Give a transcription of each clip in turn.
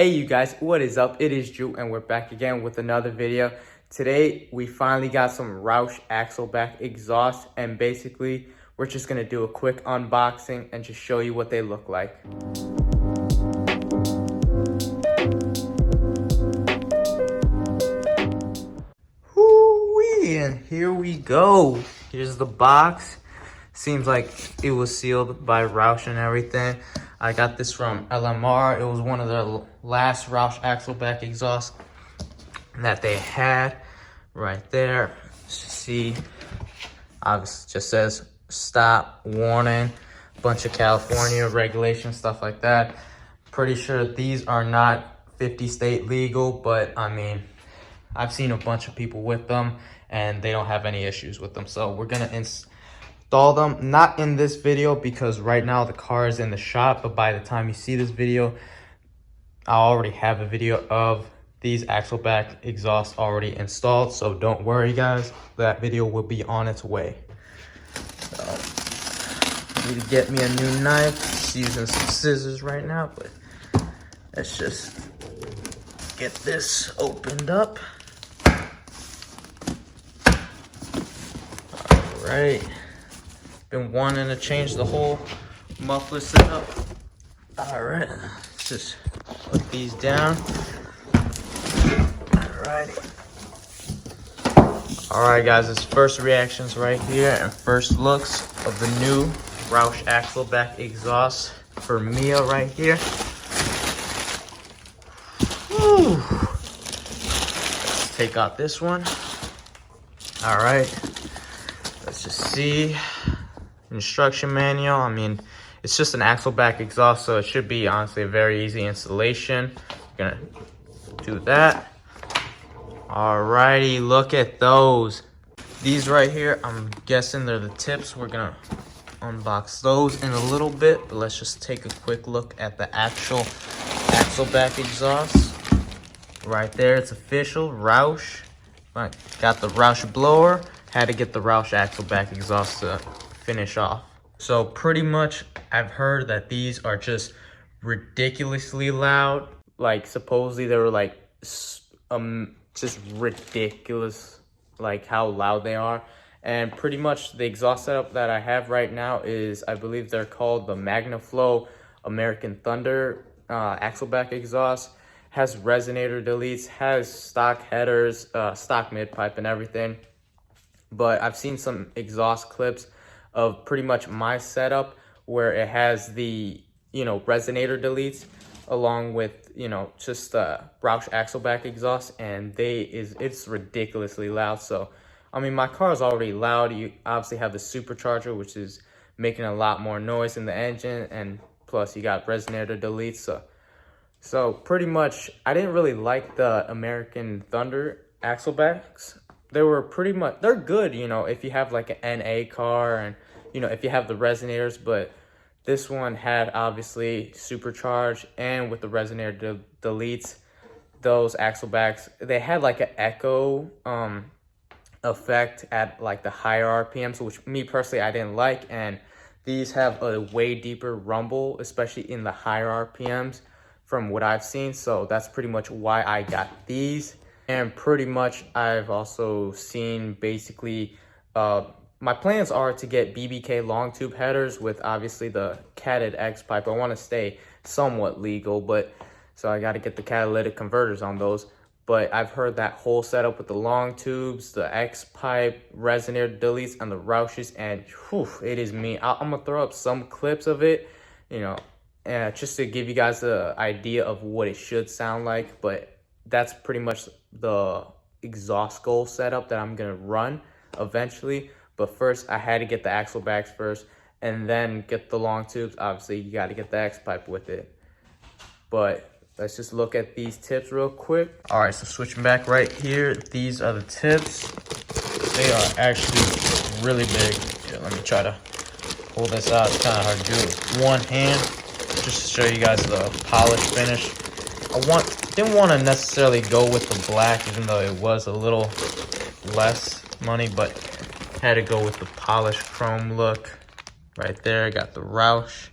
Hey you guys, what is up? It is Drew and we're back again with another video. Today we finally got some Roush axle back exhaust, and basically we're just gonna do a quick unboxing and just show you what they look like. Whoo-wee, and here we go. Here's the box. Seems like it was sealed by Roush and everything. I got this from LMR. It was one of the last Roush axle back exhausts that they had right there. See, obviously just says stop, warning, bunch of California regulations, stuff like that. Pretty sure these are not 50 state legal, but I mean, I've seen a bunch of people with them and they don't have any issues with them. So we're gonna install them, not in this video because right now the car is in the shop, but by the time you see this video, I already have a video of these axle back exhausts already installed, so don't worry guys, that video will be on its way. So I need to get me a new knife. Just using some scissors right now, but let's just get this opened up. All right. Been wanting to change the whole muffler setup. All right, let's just put these down. All right, guys, it's first reactions right here and first looks of the new Roush axle back exhaust for Mia right here. Whew. Let's take out this one. All right, let's just see. Instruction manual. I mean, it's just an axle back exhaust, so it should be honestly a very easy installation. Gonna do that. Alrighty, look at those. These right here, I'm guessing they're the tips. We're gonna unbox those in a little bit, but let's just take a quick look at the actual axle back exhaust. Right there, it's official, Roush. Right, got the Roush blower. Had to get the Roush axle back exhaust to finish off. So pretty much I've heard that these are just ridiculously loud. Like supposedly they were like just ridiculous, like how loud they are. And pretty much the exhaust setup that I have right now is, I believe they're called the MagnaFlow American Thunder axle back exhaust. Has resonator deletes, has stock headers, stock mid pipe and everything. But I've seen some exhaust clips of pretty much my setup where it has the, resonator deletes along with, just Roush axle back exhaust, and it's ridiculously loud. So, I mean, my car is already loud. You obviously have the Supercharger, which is making a lot more noise in the engine, and plus you got resonator deletes. So pretty much, I didn't really like the American Thunder axle backs. They were pretty much, they're good, if you have like an NA car and, if you have the resonators, but this one had obviously supercharged, and with the resonator deletes, those axle backs, they had like an echo effect at like the higher RPMs, which me personally, I didn't like. And these have a way deeper rumble, especially in the higher RPMs from what I've seen. So that's pretty much why I got these. And pretty much I've also seen basically, my plans are to get BBK long tube headers with obviously the catted X pipe. I want to stay somewhat legal, but so I got to get the catalytic converters on those. But I've heard that whole setup with the long tubes, the X pipe, resonator deletes, and the Roushes, and whew, it is me. I'm gonna throw up some clips of it, just to give you guys the idea of what it should sound like. But that's pretty much the exhaust goal setup that I'm gonna run eventually. But first I had to get the axle backs first and then get the long tubes. Obviously you got to get the X pipe with it. But let's just look at these tips real quick. All right, so switching back right here, these are the tips. They are actually really big. Here, let me try to pull this out. It's kind of hard to do with one hand. Just to show you guys the polish finish. Didn't want to necessarily go with the black, even though it was a little less money, but had to go with the polished chrome look. Right there, got the Roush.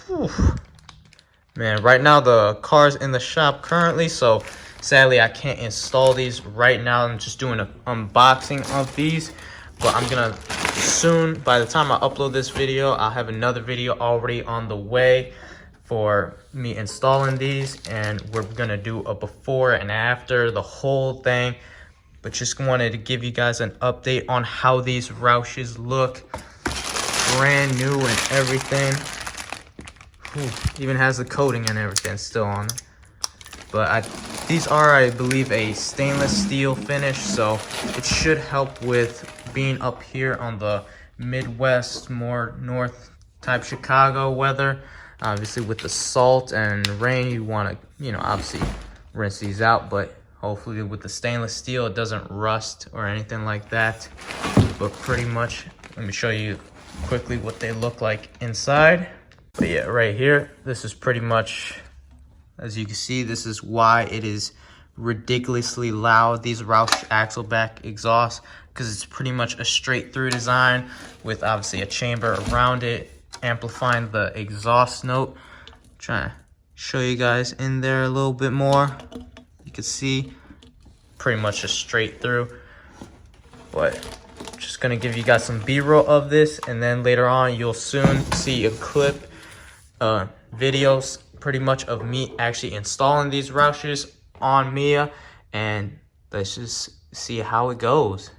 Whew. Man, right now the car's in the shop currently, so sadly I can't install these right now. I'm just doing an unboxing of these, but I'm gonna soon, by the time I upload this video, I'll have another video already on the way for me installing these, and we're gonna do a before and after, the whole thing. But just wanted to give you guys an update on how these Roushes look, brand new and everything. Ooh, even has the coating and everything still on it. But these are, I believe, a stainless steel finish, so it should help with being up here on the Midwest, more north type Chicago weather. Obviously with the salt and rain, you want to, you know, obviously rinse these out, but hopefully with the stainless steel, it doesn't rust or anything like that. But pretty much, let me show you quickly what they look like inside. But yeah, right here, this is pretty much, as you can see, this is why it is ridiculously loud, these Roush axle back exhausts, because it's pretty much a straight through design with obviously a chamber around it, amplifying the exhaust note. Trying to show you guys in there a little bit more. You can see pretty much just straight through. But just gonna give you guys some B-roll of this, and then later on you'll soon see a clip, videos pretty much of me actually installing these Roushes on Mia, and let's just see how it goes.